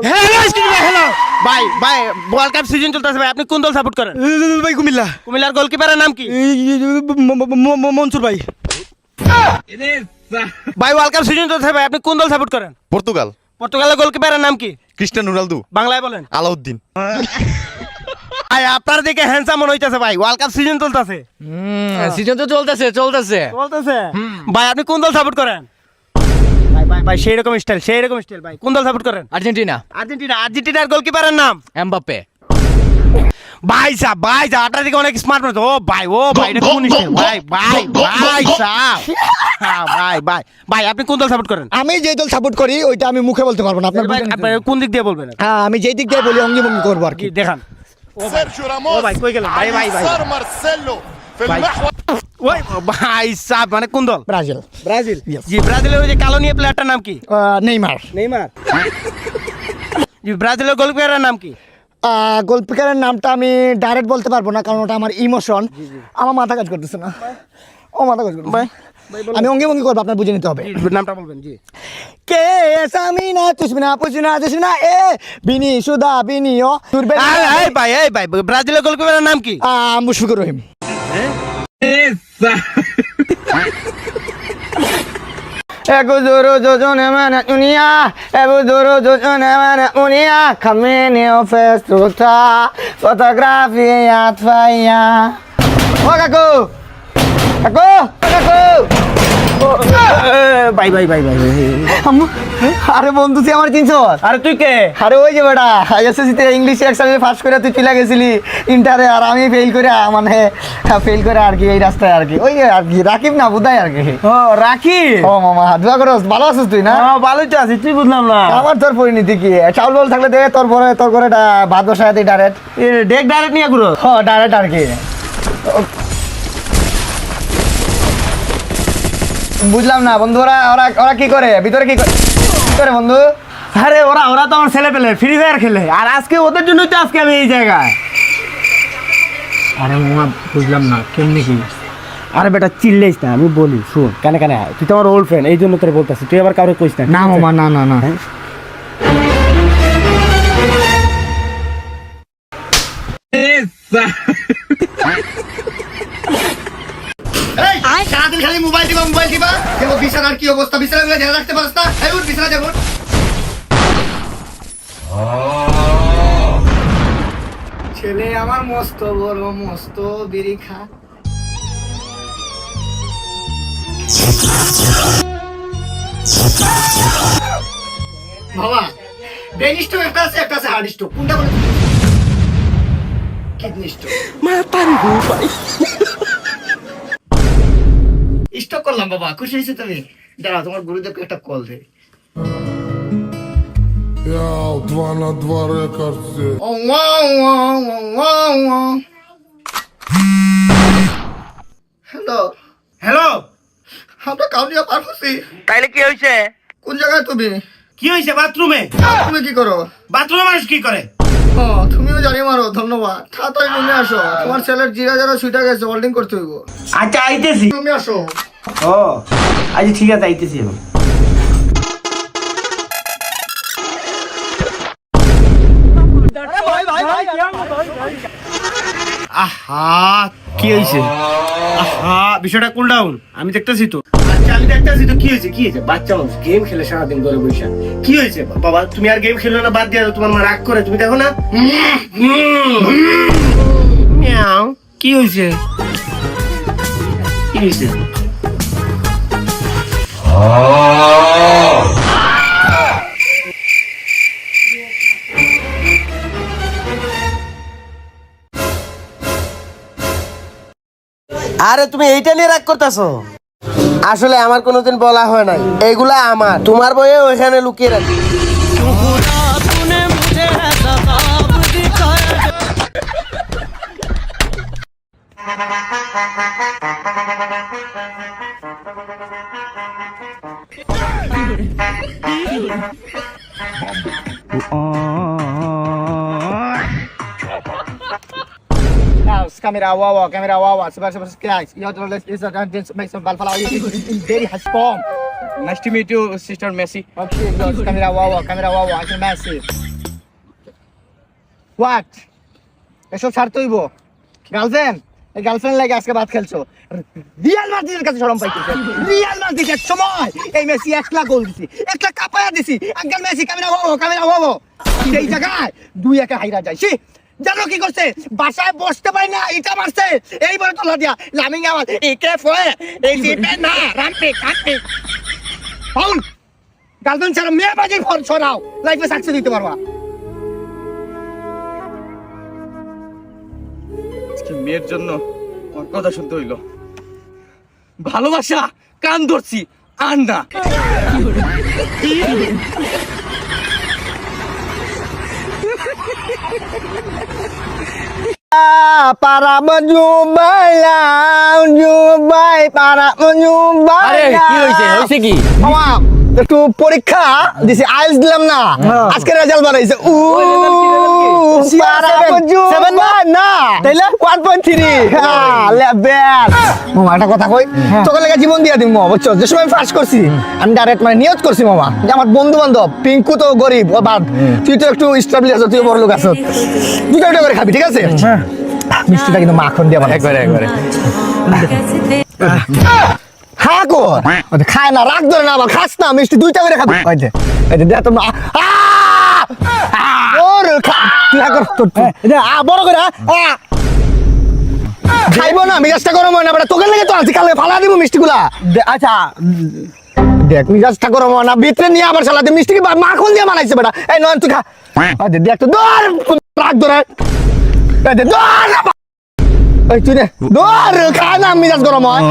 Hello skip hello ভাই ভাই world cup season চলতেছে ভাই আপনি কোন দল সাপোর্ট করেন ভাই কুমিল্লা কুমিল্লার গোলকিপারের নাম কি মনসুর ভাই ভাই ওয়ার্ল্ড কাপ সিজন চলতেছে ভাই আপনি কোন দল সাপোর্ট করেন পর্তুগাল পর্তুগালের গোলকিপারের নাম কি ক্রিস্টিয়ানো রোনালদো বাংলায় বলেন আলাউদ্দিন ভাই আপনার দিকে হ্যান্ডসাম মনে হইতাছে ভাই ওয়ার্ল্ড কাপ সিজন চলতেছে সিজন তো চলতেছে চলতেছে ভাই আপনি কোন দল সাপোর্ট করেন ভাই ভাই ভাই সেই রকম স্টাইল ভাই কোন দল সাপোর্ট করেন আর্জেন্টিনা আর্জেন্টিনার গোলকিপারের নাম এমবাপ্পে ভাই সাহেব আপনার দিকে অনেক স্মার্ট মনে ভাই এটা কোন স্টাইল ভাই সাহেব হ্যাঁ ভাই আপনি কোন দল সাপোর্ট করেন আমি যে দল সাপোর্ট করি ওইটা আমি মুখে বলতে পারবো না আপনার ভাই আপনি কোন দিক দিয়ে বলবেন হ্যাঁ আমি যেই দিক দিয়ে বলি অঙ্গি ভঙ্গি করবো আর কি কি দেখান سيرجيو ও راموس ভাই কই গেলেন ভাই صار مارسيلو في ভাই المحور ওই ভাই সাহেব মানে কোন দল ব্রাজিল ব্রাজিল জি ব্রাজিলের ওই যে কালো নিয়ে প্লেয়ারটার নাম কি নেইমার নেইমার জি ব্রাজিলের গোলকিপারের নাম কি গোলকিপারের নামটা আমি ডাইরেক্ট বলতে পারবো না কারণ ওটা আমার ইমোশন আমার মাথা কাজ করতেছে না ও মাথা কাজ করতেছে ভাই আমি অঙ্গি ভঙ্গি করবো আপনার বুঝে নিতে হবে নামটা বলবেন জি কে সামিনা তুসমিনা পুসিনা তুসমিনা এ বিনি সুদা বিনি ও তুরবে এই ভাই ব্রাজিলের গোলকিপারের নাম কি Mushfiqur Rahim Ego duro jojone mana dunia, ego duro jojone mana dunia, kamene ofestuta, fotografia tfaya. Oh kaku, ভাই আরে বন্ধু তুই আমার চিনছ আরে তুই কে আরে ওই যে বেটা এসএসসিতে ইংলিশে একসাথে ফার্স্ট করে তুই চলে গেছিলি ইন্টারে আর আমি ফেল করে মানে ফেল করে আর কি এই রাস্তায় আর কি ওই আর কি রাকিব না বুদাই আর কি ও রাখি ও মামা দোয়া করো ভালো আছিস তুই না ভালোই তো আছি তুই বুঝলাম না আমার তোর পরিণতি কি চাউল বল থাকলে দে তোর পরে ভাত বসায় দিই ডাইরেক্ট ডেক ডাইরেক্ট নিয়ে ঘুরো ডাইরেক্ট আর কি বুঝলাম না বন্ধু ওরা কি করে ভিতরে কি করে বন্ধু আরে ওরা তো আমার ছেলে পেলে ফ্রি ফায়ার খেলে আর আজকে ওদের জন্যই তো আজকে আমি এই জায়গায় আরে মামা বুঝলাম না কেমনি কি আরে বেটা চিল্লাইস না আমি বলি শুন কানে তুই তো আমার ওল্ড ফ্রেন্ড এই জন্য তোর বলতেছি তুই আবার কাউকে কইস না মামা না সারাদিন খালি মোবাইল দিবা দেখো বিছানার কি অবস্থা বিছানাগুলো ধ্যান রাখতে পারছ না এই উঠ বিছানা দেখো ছেলে আমার মস্ত বড় মস্ত বিড়ি খা বাবা ব্রেন স্ট্রোক একটা আছে হার্ট স্ট্রোক কোনটা বলে কিডনি স্ট্রোক স্টক করলাম বাবা খুশি হয়েছে তুমি দাঁড়াও তোমার গুরুদেবকে একটা কল দে يا 2 на 2 рекордсы হ্যালো আমরা কাউনিয়া পার হচ্ছি তাইলে কি হয়েছে কোন জায়গায় তুমি কি হয়েছে বাথরুমে তুমি কি করো বাথরুমে মানুষ কি করে ও তুমিও জানি মারো ধন্যবাদ তাড়াতাড়ি রুমে আসো তোমার ছেলের জিরা যারা ছুটে গেছে হোল্ডিং করতে হইব আচ্ছা আইতেছি তুমি আসো ও আচ্ছা ঠিক আছে আইতেছি এখন আহা কি হয়েছে আহা বিষয়টা কুল ডাউন আমি দেখতেছি তো আচ্ছা আমি দেখতেছি তো কি হয়েছে বাচ্চা মানুষ গেম খেলে সারাদিন ধরে বসে কি হয়েছে বাবা তুমি আর গেম খেলো না বাদ দিয়ে তোমার মা রাগ করে তুমি দেখো না মিয়াও কি হয়েছে আরে তুমি এইটা নিয়ে রাগ করতেছো আসলে আমার কোনোদিন বলা হয় নাই এগুলা আমার তোমার বইয়ে ওইখানে লুকিয়ে রাখি Camera wow, super, surprise. You have to make some ball fall out in very high storm. Nice to meet you, Sister Messi. Okay, good. Camera wow, I can Messi. What? এসব ছাড়তে হইব গার্লফ্রেন্ড এই girlfriend লাগে আজকে ভাত খেলছো Real মাদ্রিদের কাছে শরম পাইতেছে রিয়াল মাদ্রিদের সময় এই মেসি 1 লাখ গোল দিছি 1 লাখ কাপায়া দিছি আঙ্কেল মেসি ক্যামেরা ওয়াও সেই জায়গায় 2-1 হাইরা যায় সি জানো কি করছে বাসায় বসতে পারি না এটা মারছে এই বলে তোলা দিয়া লামিং আমার একে ফয়ে এই জিপে না রামপে কাটে ফাউল গার্লফ্রেন্ড ছাড়া মেয়ে বাজি ফর ছড়াও লাইফে সাকসেস দিতে পারবা মেয়ের জন্য ওর কথা শুনতে হইলো ভালোবাসা কান ধরছি আর না para menjumpai para menjumpai আরে কি হইছে কি মামা একটু পরীক্ষা দিছি আইএলটিএস দিলাম না আজকে রেজাল্ট বানাইছে para menjumpai না তাইলে 1.3 লেভেল মামা একটা কথা কই তোকে লাগা জীবন দিয়া দিমু বুঝছো যে সময় ফার্স্ট করছি আমি ডাইরেক্ট মানে নিয়ত করছি মামা যে আমার বন্ধু বান্ধব পিঙ্কু তো গরিব ও বাদ তুই তো একটু স্টেবল আছো তুই বড় লোক আছো দুটো করে খাবি ঠিক আছে মিষ্টিটা কিন্তু মাখন দিয়ে বানাই একবারে খা কর ওটা খায় না রাগ ধরে না আবার খাস না মিষ্টি দুইটা করে খাবি ওইতে এটা দে তোমরা ওর খা তুই খা কর তোর বড় করে খাইবো না মিজাজটা গরম হয় না বেটা তোকে লেগে তো আজকে কালকে ফালা দিব মিষ্টিগুলা আচ্ছা দেখ মিজাজটা গরম হয় না ভিতরে নিয়ে আবার সালাতে মিষ্টি মাখন দিয়ে বানাইছে বেটা এই নয়ন তুই খা দেখ তো দর রাগ ধরে তুই দে দর খা না মিজাজ গরম হয়